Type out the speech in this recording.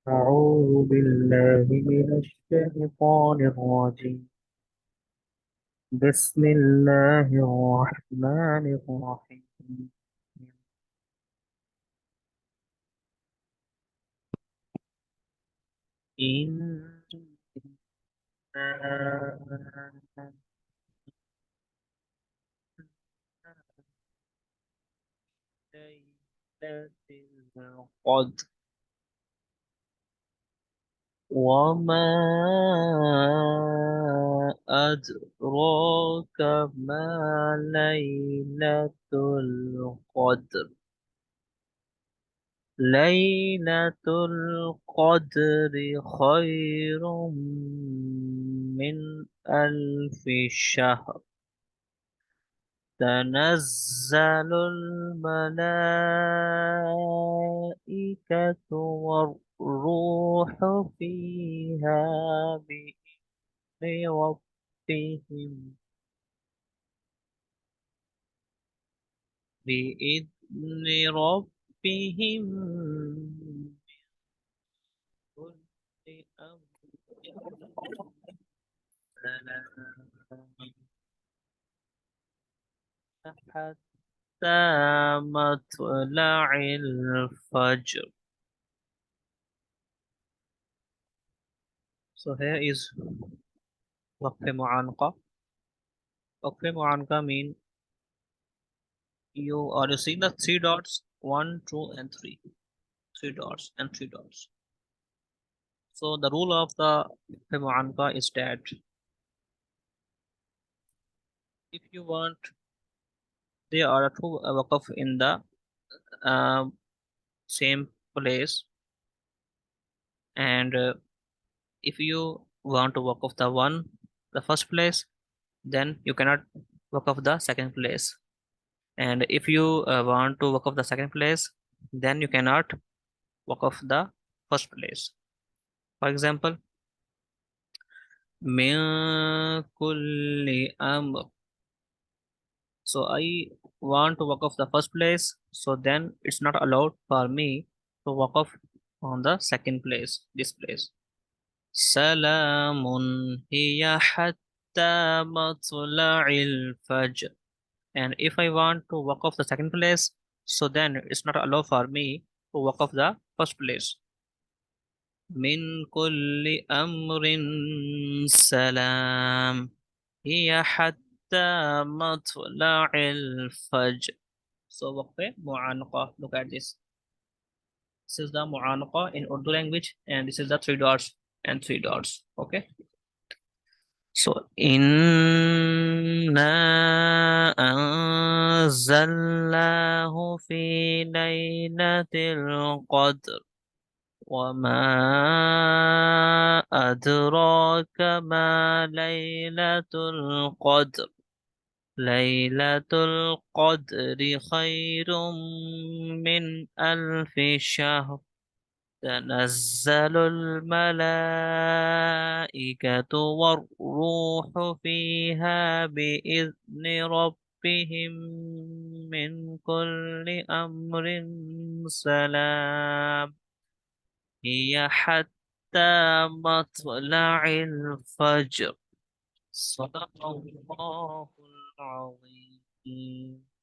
أعوذ بالله من الشيطان الرجيم. بسم الله الرحمن الرحيم. إنا ليلة القدر وما أدراك ما ليلة القدر. ليلة القدر خير من ألف شهر. تنزل الملائكة والروح فيها بإذن ربهم بإذن ربهم من كل أمر سلام حتى مطلع الفجر. So here is وقف معانقة. وقف معانقة mean you are seeing the three dots, one, two, and three. Three dots and three dots. So the rule of the waqf معانقة is that if you want, there are two waqf in the uh, same place, and if you want to waqf the first place, then you cannot waqf the second place. And if you want to waqf the second place, then you cannot waqf the first place. For example, min kulli amr. So I want to waqf the first place, so then it's not allowed for me to waqf on the second place, this place. Salamun hiya hatta matla'il fajr. And if I want to walk off the second place, so then it's not allowed for me to walk off the first place. Min kulli amrin salam hiya hatta matla'il fajr. So waqf mu'anaqa. Look at this. This is the mu'anaqa in Urdu language, and this is the three dots and three dots. Okay. So inna anzalnahu fi laylatil qadr wa ma adraka ma laylatul qadr. Laylatul qadri khairum min alfi shahr. تنزل الملائكة والروح فيها بإذن ربهم من كل أمر سلام هي حتى مطلع الفجر. صدق الله العظيم.